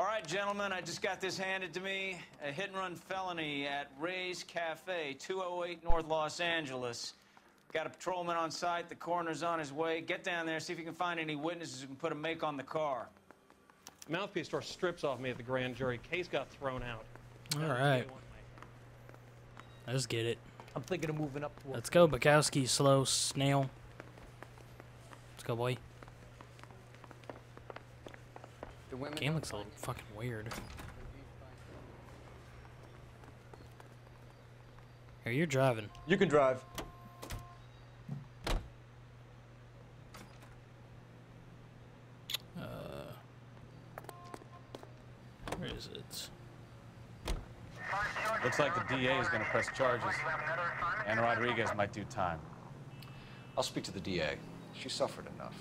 All right, gentlemen, I just got this handed to me. A hit-and-run felony at Ray's Cafe, 208 North Los Angeles. Got a patrolman on site. The coroner's on his way. Get down there, see if you can find any witnesses who can put a make on the car. Mouthpiece tore strips off me at the grand jury. Case got thrown out. All right. Let's get it. I'm thinking of moving up. Let's go, Bukowski, slow snail. Let's go, boy. Game looks a little fucking weird. Here, you're driving. You can drive. Where is it? Looks like the DA is going to press charges. And Rodriguez might do time. I'll speak to the DA. She suffered enough.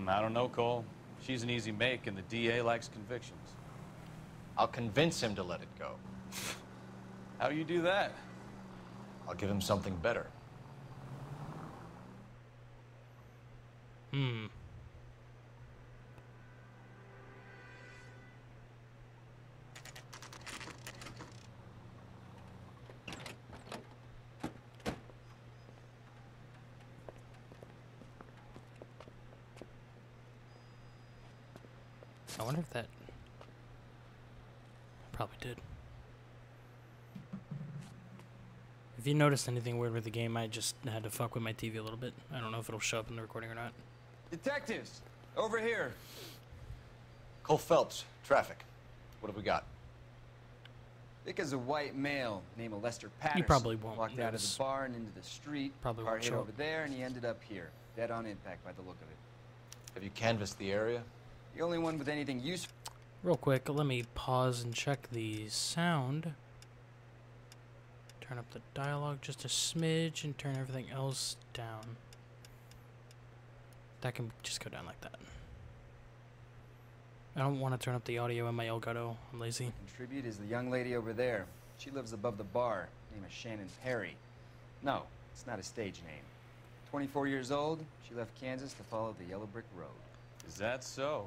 I don't know, Cole. She's an easy make, and the DA likes convictions. I'll convince him to let it go. How do you do that? I'll give him something better. I wonder if that probably did. If you noticed anything weird with the game, I just had to fuck with my TV a little bit. I don't know if it'll show up in the recording or not. Detectives, over here. Cole Phelps, traffic. What have we got? Vic is a white male named Lester Patterson. probably won't Walked out of notice. the bar and into the street. Probably Car won't hit show over up. there, and he ended up here. Dead on impact by the look of it. Have you canvassed the area? The only one with anything useful. Real quick, let me pause and check the sound. Turn up the dialogue just a smidge and turn everything else down. That can just go down like that. I don't want to turn up the audio in my Elgato. I'm lazy. Contribute is the young lady over there. She lives above the bar. Name is Shannon Perry. No, it's not a stage name. 24 years old, she left Kansas to follow the yellow brick road. Is that so?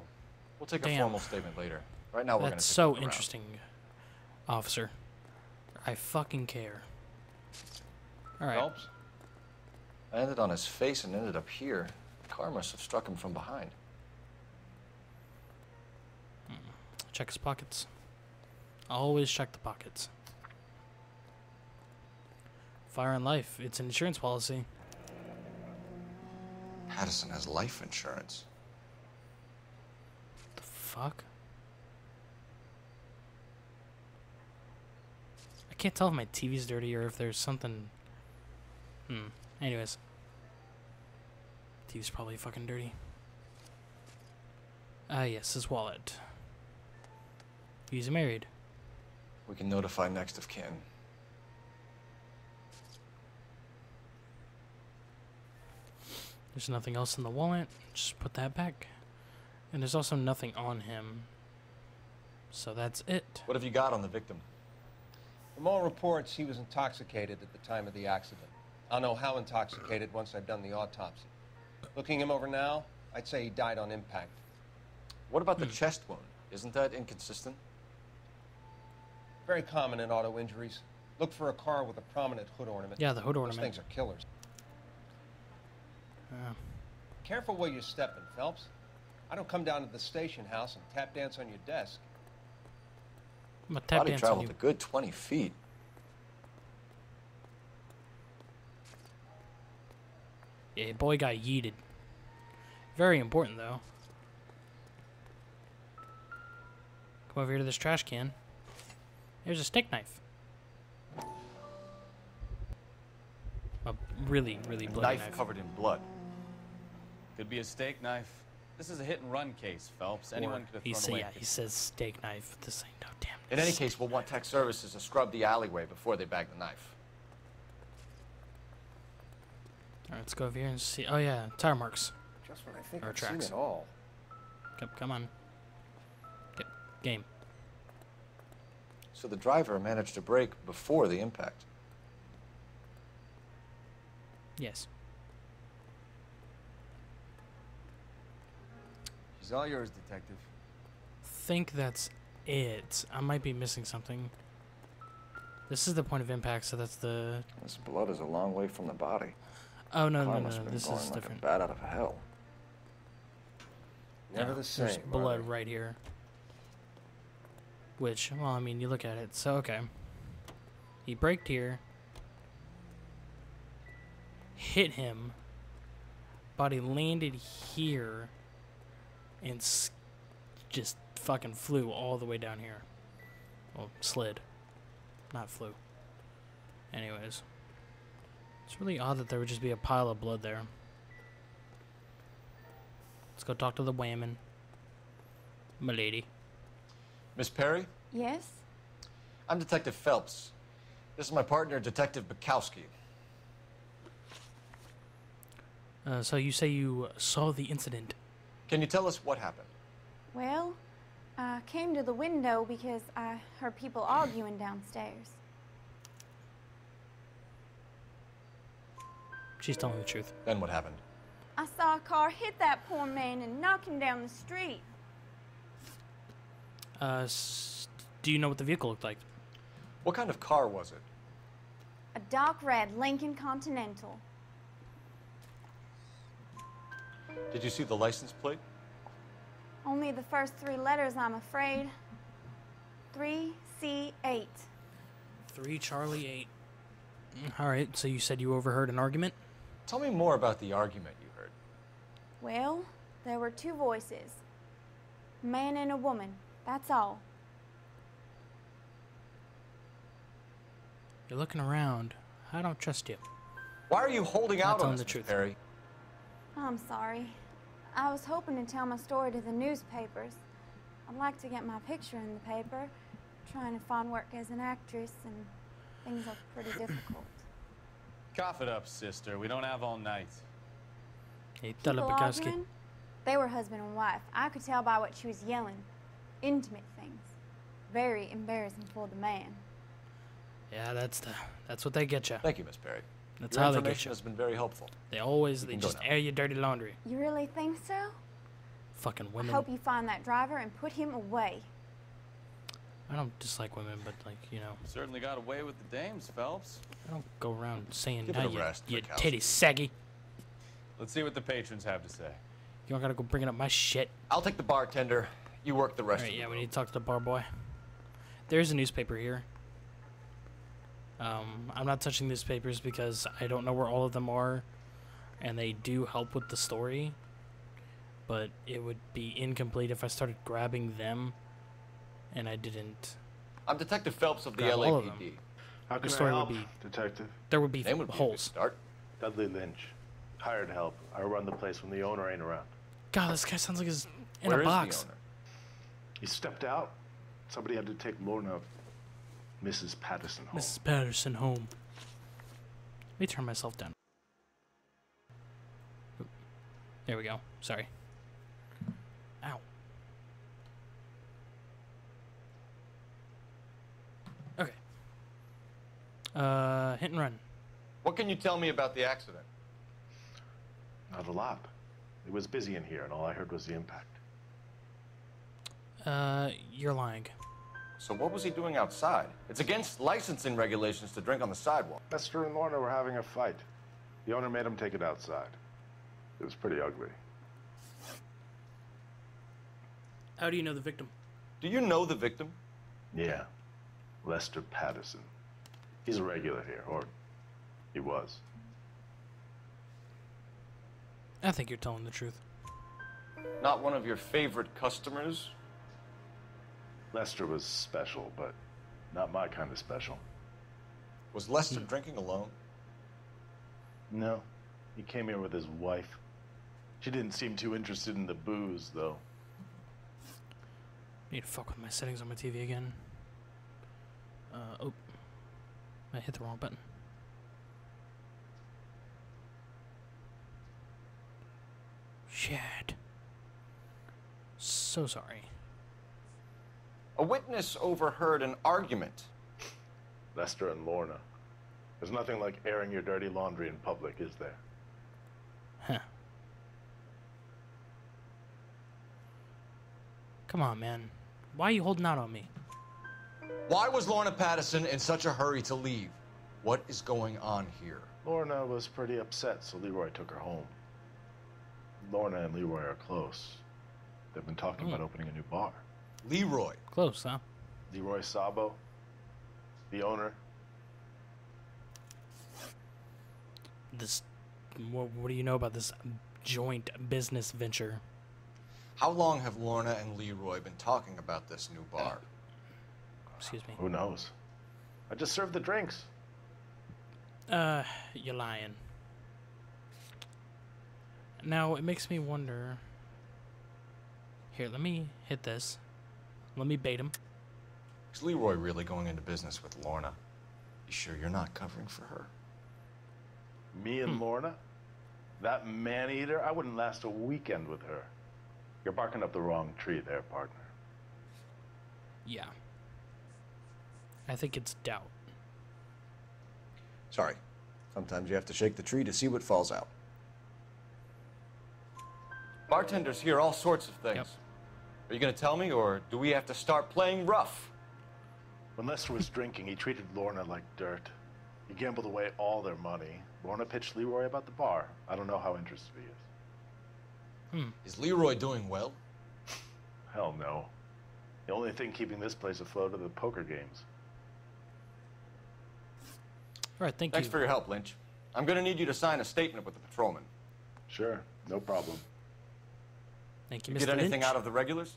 We'll take a Damn. formal statement later. Right now, we're going to That's take a so look around. interesting, officer. I fucking care. All right. Phelps? I ended on his face and ended up here. The car must have struck him from behind. Check his pockets. Always check the pockets. Fire and life. It's an insurance policy. Patterson has life insurance. The fuck? I can't tell if my TV's dirty or if there's something. Anyways. TV's probably fucking dirty. Ah, yes, his wallet. He's married. We can notify next of kin. There's nothing else in the wallet. Just put that back. And there's also nothing on him. So that's it. What have you got on the victim? From all reports, he was intoxicated at the time of the accident. I'll know how intoxicated once I've done the autopsy. Looking him over now, I'd say he died on impact. What about the chest wound? Isn't that inconsistent? Very common in auto injuries. Look for a car with a prominent hood ornament. Yeah, the hood Those ornament. things are killers. Careful where you're stepping, Phelps. I don't come down to the station house and tap dance on your desk. I'm a tap Body dance on traveled you. a good 20 feet. Yeah, boy got yeeted. Very important, though. Come over here to this trash can. There's a steak knife. A really, really bloody Knife knife. covered in blood. Could be a steak knife. This is a hit-and-run case, Phelps. Anyone could have He thrown said, away. yeah, he says steak knife. This ain't no damn. In any case, we'll want tech services to scrub the alleyway before they bag the knife. All right, let's go over here and see. Oh yeah, tire marks. Just when I think Or I've tracks. seen it all. Come on. Get game. So the driver managed to brake before the impact. Yes. She's all yours, detective. Think that's it. I might be missing something. This is the point of impact, so that's the... This blood is a long way from the body. Oh, no, Car no, must no, have been this going is like different. a bat out of hell. Never Yeah, the same. There's are blood they? right here. Which, well, I mean, you look at it, so okay. He braked here. Hit him. Body landed here. And just fucking flew all the way down here. Well, slid. Not flew. Anyways. It's really odd that there would just be a pile of blood there. Let's go talk to the whammon. M'lady. Miss Perry, Yes? I'm Detective Phelps. This is my partner, Detective Bukowski. So you say you saw the incident. Can you tell us what happened? Well, I came to the window because I heard people arguing downstairs. She's telling the truth. Then what happened? I saw a car hit that poor man and knock him down the street. Do you know what the vehicle looked like? What kind of car was it? A dark red Lincoln Continental. Did you see the license plate? Only the first three letters, I'm afraid. 3C8. 3 Charlie 8. Alright, so you said you overheard an argument? Tell me more about the argument you heard. Well, there were two voices. A man and a woman, that's all. You're looking around. I don't trust you. Why are you holding out on telling us, the Miss truth. Perry? I'm sorry. I was hoping to tell my story to the newspapers. I'd like to get my picture in the paper. Trying to find work as an actress, and things are pretty difficult. Cough it up, sister. We don't have all night. Hey, tell her, People Bukowski. arguing? They were husband and wife. I could tell by what she was yelling. Intimate things. Very embarrassing for the man. Yeah, that's what they get you. Thank you, Miss Perry. That's Your how they information get you. has been very helpful. They You can go just now. air your dirty laundry. You really think so? Fucking I women. hope you find that driver and put him away. I don't dislike women, but like, you know, Certainly got away with the dames, Phelps. I don't go around saying, Give "Nah, it a you, rest, you Bukowski." titty saggy. Let's see what the patrons have to say. You don't gotta go bringing up my shit. I'll take the bartender. You work the rest Alright, of the yeah, we room. need to talk to the bar boy. There's a newspaper here. I'm not touching newspapers because I don't know where all of them are, and they do help with the story, but it would be incomplete if I started grabbing them, and I didn't. I'm Detective Phelps of the Grab all of LAPD. them. How The can I story would help, be- Detective? There would be Name would be a good holes. start. Dudley Lynch. Hired help. I run the place when the owner ain't around. God, this guy sounds like he's in Where a is box. the owner? He stepped out. Somebody had to take Lorna, Mrs. Patterson, home. Mrs. Patterson home. Let me turn myself down. Oop. There we go. Sorry. Ow. Okay. Hit and run. What can you tell me about the accident? Not a lot. It was busy in here, and all I heard was the impact. You're lying. So what was he doing outside? It's against licensing regulations to drink on the sidewalk. Lester and Lorna were having a fight. The owner made him take it outside. It was pretty ugly. How do you know the victim? Do you know the victim? Yeah. Lester Patterson. He's a regular here, or he was. I think you're telling the truth. Not one of your favorite customers? Lester was special, but not my kind of special. Was Lester drinking alone? No. He came here with his wife. She didn't seem too interested in the booze, though. Need to fuck with my settings on my TV again. Oh. I hit the wrong button. Shit. So sorry. A witness overheard an argument. Lester and Lorna. There's nothing like airing your dirty laundry in public, is there? Huh. Come on, man. Why are you holding out on me? Why was Lorna Patterson in such a hurry to leave? What is going on here? Lorna was pretty upset, so Leroy took her home. Lorna and Leroy are close. They've been talking about opening a new bar. Leroy. Close, huh? Leroy Sabo, the owner. This. What do you know about this joint business venture? How long have Lorna and Leroy been talking about this new bar? Excuse me. Who knows? I just served the drinks. You're lying. Now, it makes me wonder... Here, let me hit this. Let me bait him. Is Leroy really going into business with Lorna? You sure you're not covering for her? Me and Lorna? That man-eater? I wouldn't last a weekend with her. You're barking up the wrong tree there, partner. Yeah. I think it's doubt. Sorry. Sometimes you have to shake the tree to see what falls out. Bartenders hear all sorts of things. Yep. Are you going to tell me, or do we have to start playing rough? When Lester was drinking, he treated Lorna like dirt. He gambled away all their money. Lorna pitched Leroy about the bar. I don't know how interested he is. Is Leroy doing well? Hell no. The only thing keeping this place afloat are the poker games. All right, thank Thanks you. for your help, Lynch. I'm going to need you to sign a statement with the patrolman. Sure, no problem. Thank you, You Mr. get anything Lynch. out of the regulars?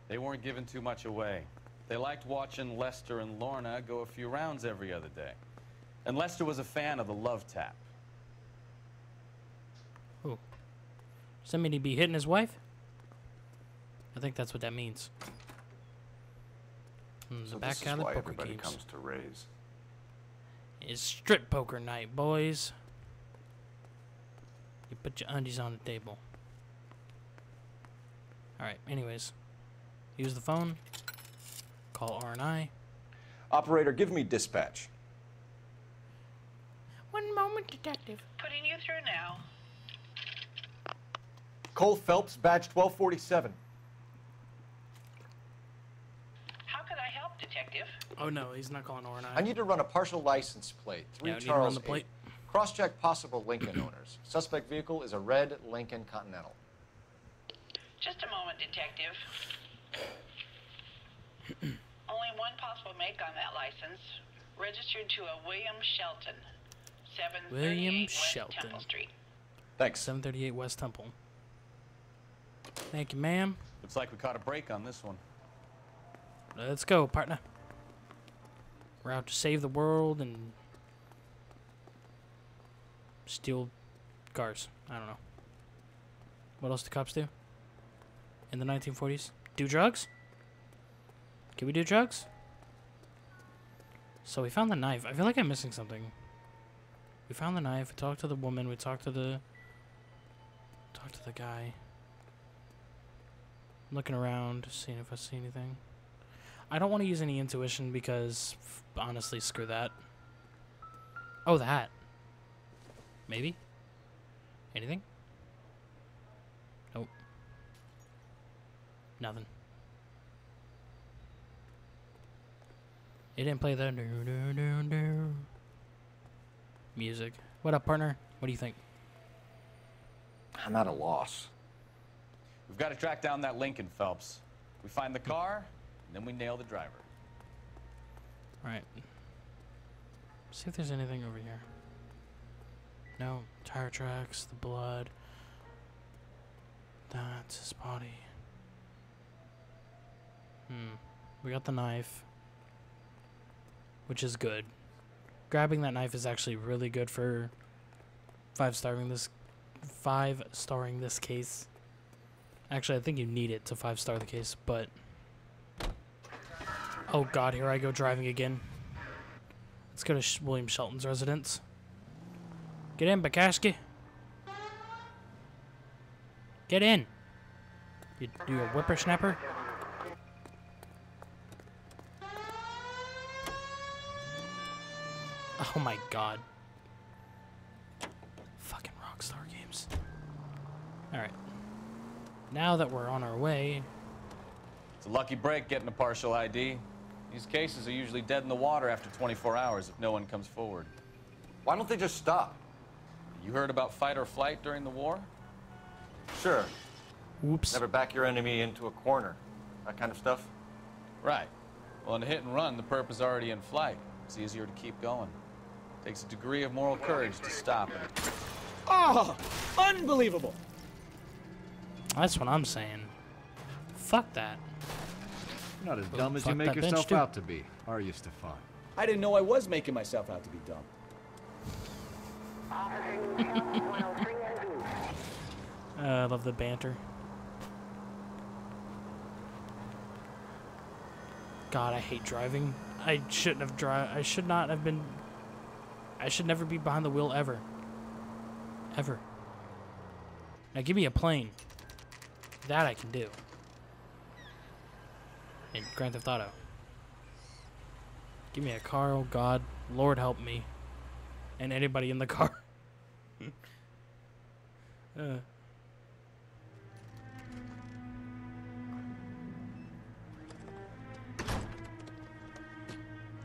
They weren't giving too much away. They liked watching Lester and Lorna go a few rounds every other day. And Lester was a fan of the love tap. Oh. Somebody be hitting his wife? I think that's what that means. The So back this is alley why poker everybody games. comes to Ray's. It's strip poker night, boys. You put your undies on the table. Alright, anyways. Use the phone. Call R&I. Operator, give me dispatch. One moment, detective. Putting you through now. Cole Phelps, badge 1247. How could I help, detective? Oh no, he's not calling R&I. I need to run a partial license plate. 3 Yeah, I need to run Charles the plate. 8. Cross-check possible Lincoln owners. Suspect vehicle is a red Lincoln Continental. Just a moment, detective. Only one possible make on that license. Registered to a William Shelton. 738 William West Shelton. Temple Street. Thanks. 738 West Temple. Thank you, ma'am. Looks like we caught a break on this one. Let's go, partner. We're out to save the world and steal cars. I don't know. What else do cops do in the 1940s? Do drugs? Can we do drugs? So we found the knife. I feel like I'm missing something. We found the knife. We talked to the woman. We talked to the guy. I'm looking around, seeing if I see anything. I don't want to use any intuition because, honestly, screw that. Oh, the hat. Maybe? Anything? Nope. Nothing. It didn't play the music. What up, partner? What do you think? I'm at a loss. We've got to track down that Lincoln, Phelps. We find the car, and then we nail the driver. Alright. See if there's anything over here. No. Tire tracks, the blood. That's his body. We got the knife. Which is good. Grabbing that knife is actually really good for 5-starring this case. Actually, I think you need it to 5-star the case, but... Oh god, here I go driving again. Let's go to William Shelton's residence. Get in, Bukashki. Get in. You a whippersnapper? Oh my god. Fucking Rockstar Games. Alright. Now that we're on our way, It's a lucky break getting a partial ID. These cases are usually dead in the water after 24 hours if no one comes forward. Why don't they just stop? You heard about fight or flight during the war? Sure. Oops. Never back your enemy into a corner. That kind of stuff. Right. Well, in a hit and run, the perp is already in flight. It's easier to keep going. Takes a degree of moral courage to stop it. Oh, unbelievable. That's what I'm saying. Fuck that. You're not as dumb as you fuck make that bench, yourself too. out to be, are you, Stefan? I didn't know I was making myself out to be dumb. I love the banter. God, I hate driving. I shouldn't have I should not have been. I should never be behind the wheel ever. Ever. Now give me a plane. That I can do. In Grand Theft Auto. Give me a car, oh God. Lord help me. And anybody in the car.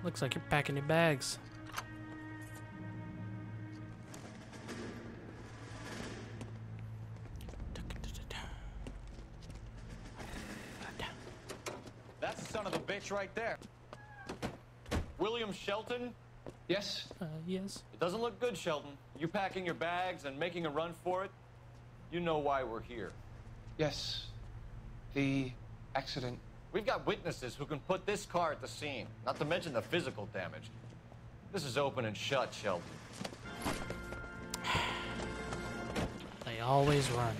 Looks like you're packing your bags. That's the son of a bitch right there. William Shelton? Yes? Yes. It doesn't look good, Shelton. You packing your bags and making a run for it? You know why we're here. Yes. The accident. We've got witnesses who can put this car at the scene, not to mention the physical damage. This is open and shut, Shelton. They always run.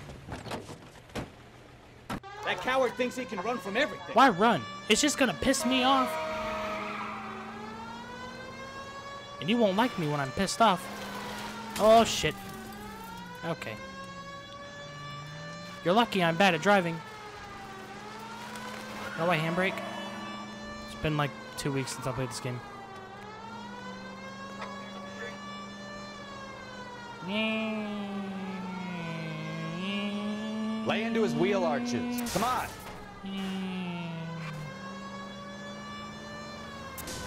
That coward thinks he can run from everything. Why run? It's just gonna piss me off. And you won't like me when I'm pissed off. Oh, shit. Okay. You're lucky I'm bad at driving. No, I handbrake. It's been like 2 weeks since I played this game. Lay into his wheel arches. Come on.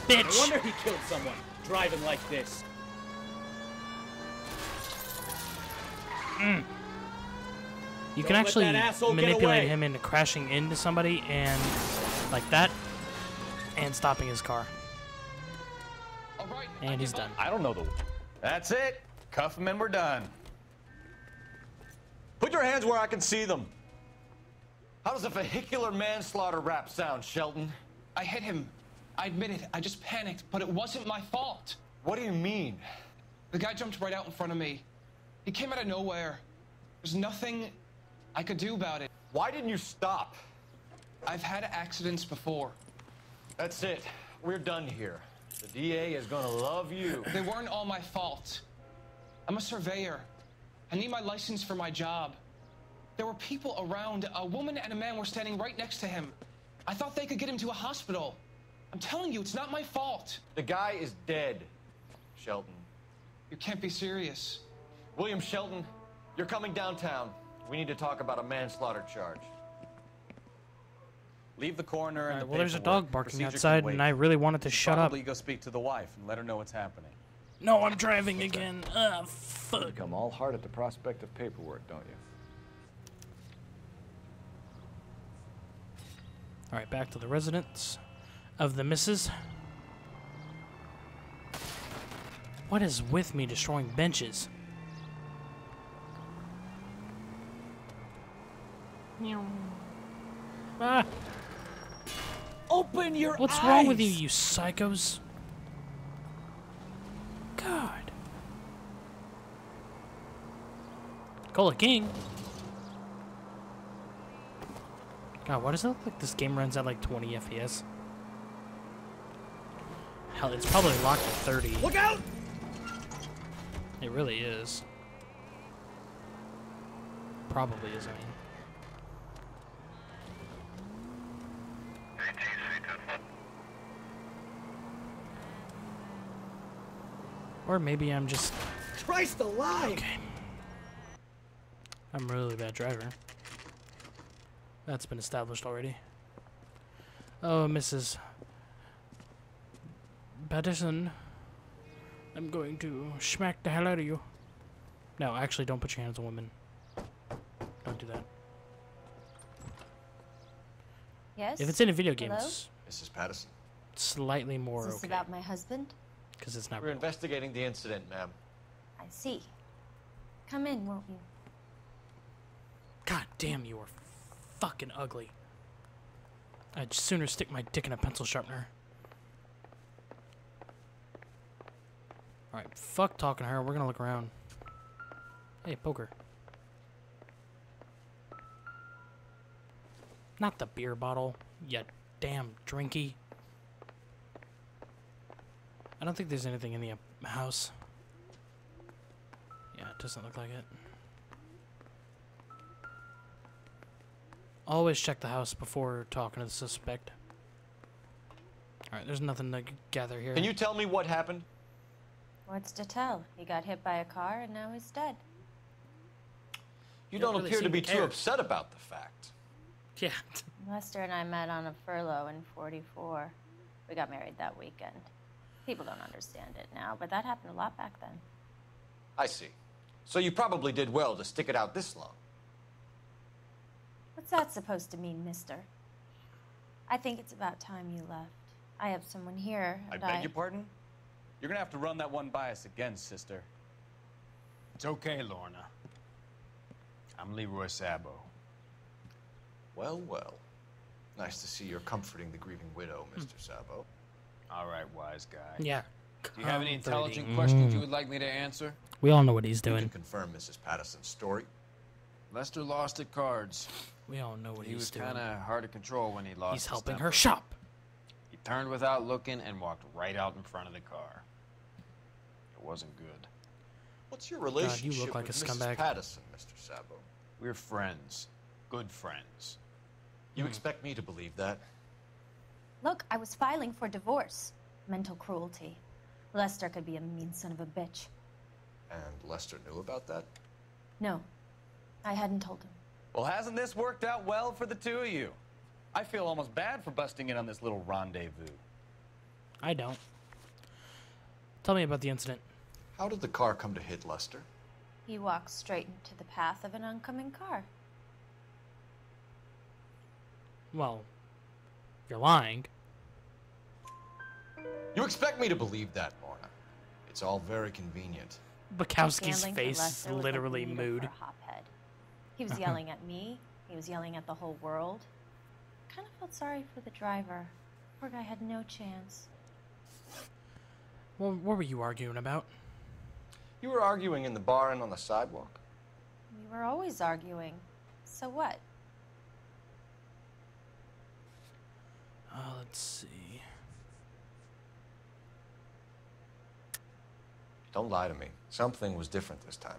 Bitch! No wonder he killed someone driving like this. You Don't can let actually that asshole get manipulate away. him into crashing into somebody and like that and stopping his car. And he's done. I don't know the... That's it. Cuff him and we're done. Put your hands where I can see them. How does a vehicular manslaughter rap sound, Shelton? I hit him. I admit it. I just panicked, but it wasn't my fault. What do you mean? The guy jumped right out in front of me. He came out of nowhere. There's nothing I could do about it. Why didn't you stop? I've had accidents before. That's it. We're done here. The DA is gonna love you. They weren't all my fault. I'm a surveyor. I need my license for my job. There were people around. A woman and a man were standing right next to him. I thought they could get him to a hospital. I'm telling you, it's not my fault. The guy is dead, Shelton. You can't be serious. William Shelton, you're coming downtown. We need to talk about a manslaughter charge. Leave the coroner and the Well, there's a paperwork. dog barking Procedure can outside, wait. and I really wanted to shut up. Probably go speak to the wife and let her know what's happening. No, I'm driving again. You Fuck. become all heart at the prospect of paperwork, don't you? All right, back to the residence of the missus. What is with me destroying benches? Ah, Open your what's eyes! wrong with you, you psychos? God. Cola King. God, why does it look like this game runs at like 20 FPS? Hell, it's probably locked at 30. Look out! It really is. Probably is, I mean. Or maybe I'm just... Christ alive! Okay. I'm a really bad driver. That's been established already. Oh, Mrs. Patterson, I'm going to smack the hell out of you. No, actually, don't put your hands on women. Don't do that. Yes? If it's in a video game, Hello? it's Mrs. Patterson. slightly more Is this okay. about my husband? Because it's not We're real. investigating the incident, ma'am. I see. Come in, won't you? God damn, you are fucking ugly. I'd sooner stick my dick in a pencil sharpener. Alright, fuck talking to her. We're gonna look around. Hey, poker. Not the beer bottle, you damn drinky. I don't think there's anything in the house. Yeah, it doesn't look like it. Always check the house before talking to the suspect. Alright, there's nothing to gather here. Can you tell me what happened? What's to tell? He got hit by a car and now he's dead. You don't don't really appear to seem be to too care. upset about the fact. Yeah. Lester and I met on a furlough in '44. We got married that weekend. People don't understand it now, but that happened a lot back then. I see. So you probably did well to stick it out this long. What's that supposed to mean, mister? I think it's about time you left. I have someone here, I and beg your pardon? You're gonna have to run that one by us again, sister. It's okay, Lorna. I'm Leroy Sabo. Well, well. Nice to see you're comforting the grieving widow, Mr. Sabo. All right, wise guy. Yeah. Do you have any intelligent Comforting. questions you would like me to answer? We all know what he's You doing. can confirm Mrs. Patterson's story. Lester lost at cards. We all know what He he's was doing. kind of hard to control when he lost He's his helping temper. her shop. He turned without looking and walked right out in front of the car. It wasn't good. What's your relationship look like with a Mrs. scumbag. Patterson, Mr. Sabo? We're friends. Good friends. You expect me to believe that? Look, I was filing for divorce. Mental cruelty. Lester could be a mean son of a bitch. And Lester knew about that? No, I hadn't told him. Well, hasn't this worked out well for the two of you? I feel almost bad for busting in on this little rendezvous. I don't. Tell me about the incident. How did the car come to hit Lester? He walked straight into the path of an oncoming car. Well, you're lying. You expect me to believe that, Lorna. It's all very convenient. Bukowski's Gambling for face is Lester was literally like bleeder mood. for a hophead. He was yelling at me. He was yelling at the whole world. I kind of felt sorry for the driver. Poor guy had no chance. Well, what were you arguing about? You were arguing in the bar and on the sidewalk? We were always arguing. So what? Let's see. Don't lie to me. Something was different this time.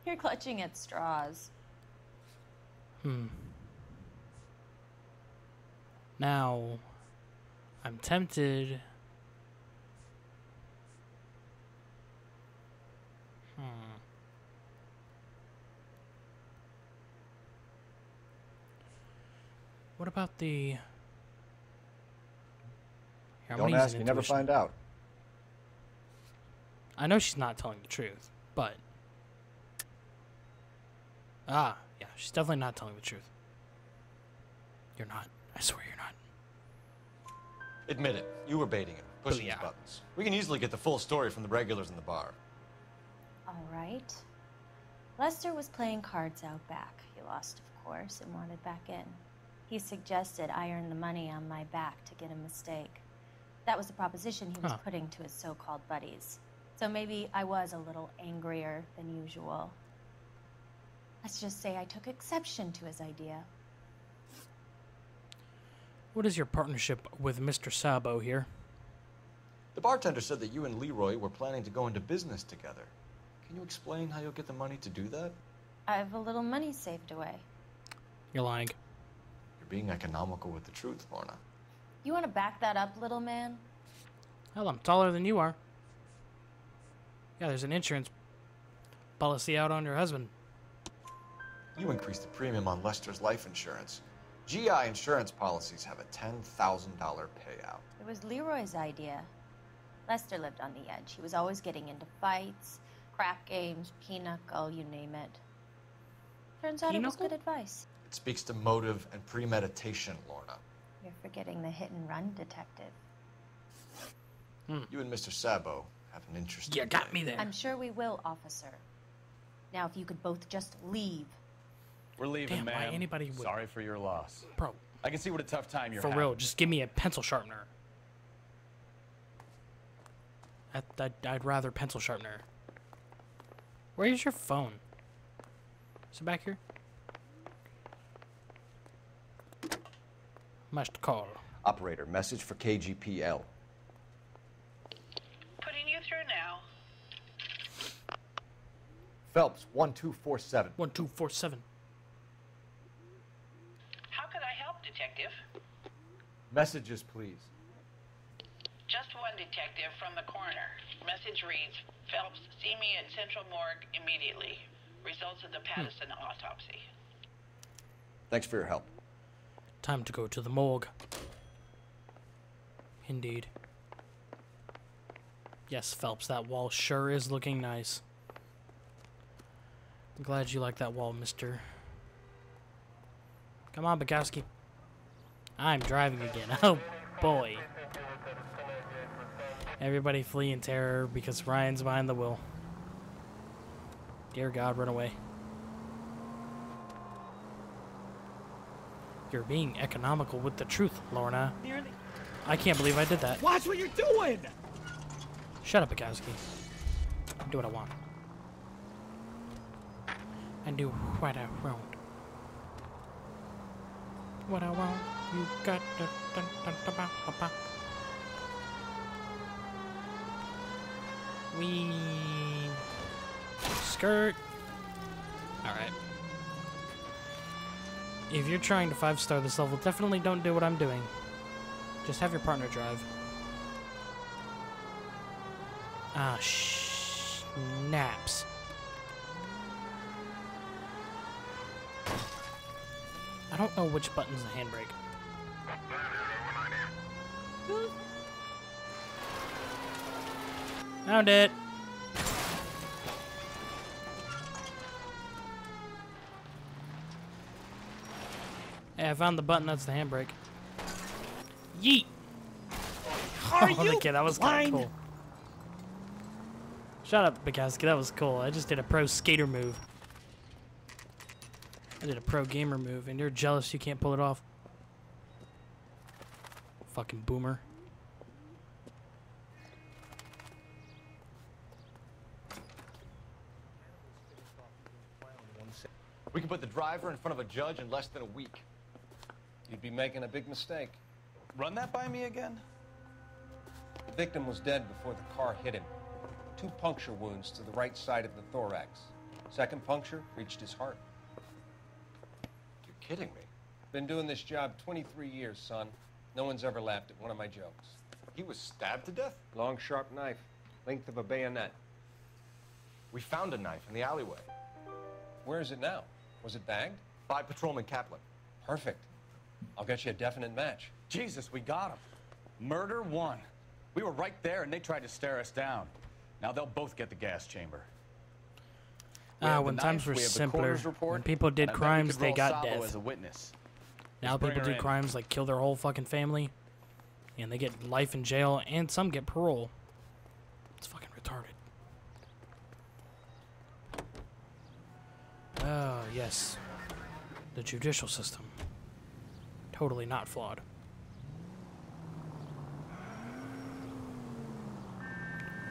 You're clutching at straws. Now, I'm tempted. What about the... Here, I'm Don't gonna use ask, an you never intuition. find out. I know she's not telling the truth, but... Ah, yeah, she's definitely not telling the truth. You're not. I swear you're not. Admit it. You were baiting him, pushing his Booyah. buttons. We can easily get the full story from the regulars in the bar. All right. Lester was playing cards out back. He lost, of course, and wanted back in. He suggested I earn the money on my back to get a mistake. That was the proposition he was putting to his so-called buddies. So maybe I was a little angrier than usual. Let's just say I took exception to his idea. What is your partnership with Mr. Sabo here? The bartender said that you and Leroy were planning to go into business together. Can you explain how you'll get the money to do that? I have a little money saved away. You're lying. You're being economical with the truth, Lorna. You want to back that up, little man? Hell, I'm taller than you are. Yeah, there's an insurance policy out on your husband. You increased the premium on Lester's life insurance. GI insurance policies have a $10,000 payout. It was Leroy's idea. Lester lived on the edge. He was always getting into fights, crap games, pinochle, you name it. Turns out it was good advice. It speaks to motive and premeditation, Lorna. You're forgetting the hit-and-run detective. You and Mr. Sabo have an interesting You got me there. I'm sure we will, officer. Now, if you could both just leave. We're leaving, Damn, why ma'am. anybody would- Sorry for your loss. Bro. I can see what a tough time you're For having. real, just give me a pencil sharpener. I'd rather pencil sharpener. Where's your phone? Is it back here? Must call. Operator, message for KGPL. Putting you through now. Phelps, 1247. 1247. How could I help, Detective? Messages, please. Just one detective from the coroner. Message reads, Phelps, see me at Central Morgue immediately. Results of the Patterson autopsy. Thanks for your help. Time to go to the morgue. Indeed. Yes, Phelps, that wall sure is looking nice. I'm glad you like that wall, mister. Come on, Bukowski. I'm driving again. Oh, boy. Everybody flee in terror because Ryan's behind the wheel. Dear God, run away. You're being economical with the truth, Lorna. I can't believe I did that. Watch what you're doing! Shut up, Bukowski. Do what I want. And do what I want. What I want, you got to... Dun, dun, dun, ba, ba, ba. We... Skirt. Alright. If you're trying to 5-star this level, definitely don't do what I'm doing. Just have your partner drive. Ah, snaps. I don't know which button's the handbrake. Found it. Hey, I found the button. That's the handbrake. Yeet. Are Oh, you okay, that was kind of blind? cool. Shut up, Bukowski. That was cool. I just did a pro skater move. I did a pro gamer move, and you're jealous you can't pull it off. Fucking boomer. We can put the driver in front of a judge in less than a week. You'd be making a big mistake. Run that by me again? The victim was dead before the car hit him. 2 puncture wounds to the right side of the thorax. Second puncture reached his heart. You're kidding me. Been doing this job 23 years, son. No one's ever laughed at one of my jokes. He was stabbed to death? Long, sharp knife. Length of a bayonet. We found a knife in the alleyway. Where is it now? Was it bagged? By Patrolman Kaplan. Perfect. I'll get you a definite match. Jesus, we got him. Murder 1. We were right there, and they tried to stare us down. Now they'll both get the gas chamber. When times were simpler, when people did crimes, they got death. As a witness. Now Let's bring people her do in. crimes like kill their whole fucking family, and they get life in jail, and some get parole. It's fucking retarded. Oh, yes. The judicial system. Totally not flawed.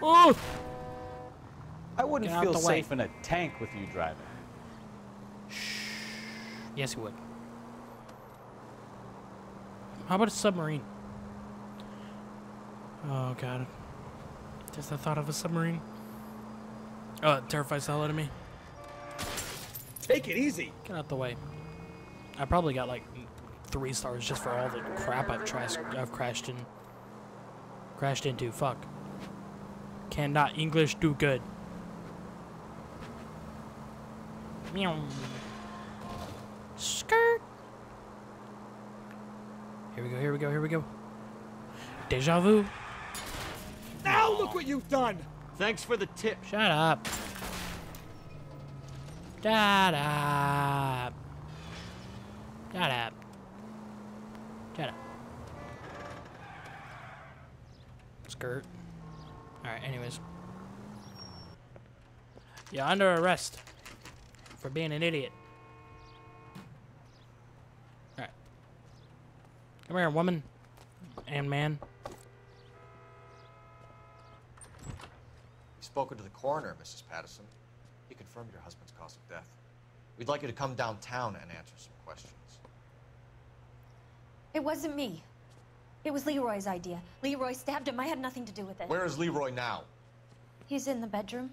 Oh! I wouldn't Get out feel the way. safe in a tank with you driving. Yes, you would. How about a submarine? Oh, God. Just the thought of a submarine. Oh, it terrifies the hell out of me. Take it easy. Get out the way. I probably got like 3 stars just for all the crap I've crashed into. Fuck. Cannot English do good. Meow. Skirt. Here we go, here we go, here we go. Deja vu. Now look what you've done! Thanks for the tip. Shut up. Shut up. Shut up. Shut up. Skirt. Alright, anyways. You're under arrest for being an idiot. Alright. Come here, woman and man. You've spoken to the coroner, Mrs. Patterson. He confirmed your husband's cause of death. We'd like you to come downtown and answer some questions. It wasn't me. It was Leroy's idea. Leroy stabbed him. I had nothing to do with it. Where is Leroy now? He's in the bedroom.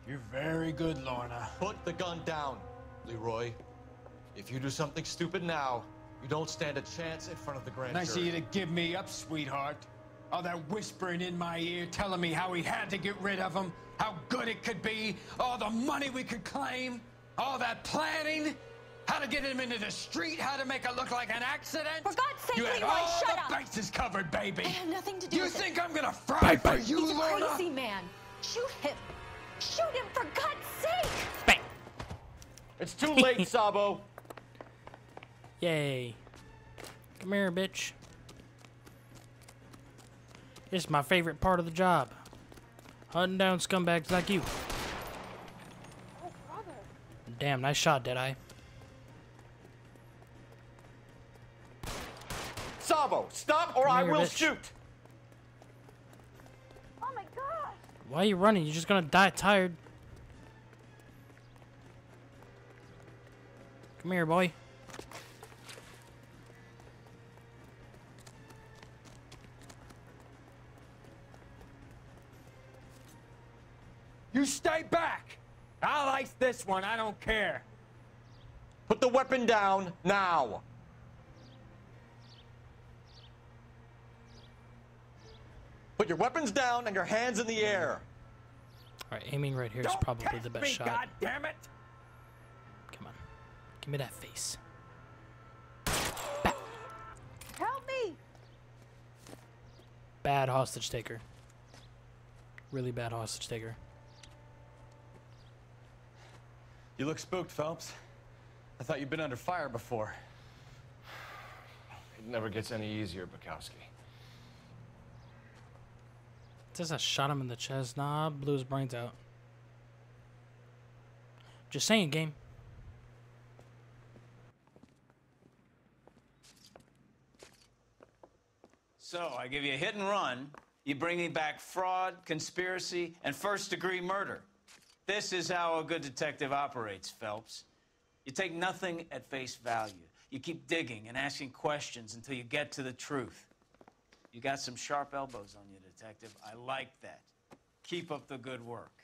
You're very good, Lorna. Put the gun down, Leroy. If you do something stupid now, you don't stand a chance in front of the grand Nice of jury. you to give me up, sweetheart. All that whispering in my ear telling me how we had to get rid of him, how good it could be, all the money we could claim, all that planning, how to get him into the street, how to make it look like an accident. For God's sake, you had Leroy, all shut the up. bases covered, baby. I have nothing to do You with it. think I'm gonna fry for you, He's a Lorna? crazy man. Shoot him. Shoot him, for God's sake. Bang. It's too late, Sabo. Yay. Come here, bitch. This is my favorite part of the job. Hunting down scumbags like you. Damn, nice shot, Deadeye. Sabo, stop or Come I here, will bitch. shoot. Oh my God! Why are you running? You're just gonna die tired. Come here, boy. You stay back. I'll ice this one. I don't care. Put the weapon down now. Put your weapons down and your hands in the air. Alright, aiming right here is probably the best shot. God damn it! Come on. Give me that face. Help me! Bad hostage taker. Really bad hostage taker. You look spooked, Phelps. I thought you'd been under fire before. It never gets any easier, Bukowski. Says I shot him in the chest. Nah, blew his brains out. Just saying, game. So, I give you a hit and run. You bring me back fraud, conspiracy, and first-degree murder. This is how a good detective operates, Phelps. You take nothing at face value. You keep digging and asking questions until you get to the truth. You got some sharp elbows on you, detective. I like that. Keep up the good work.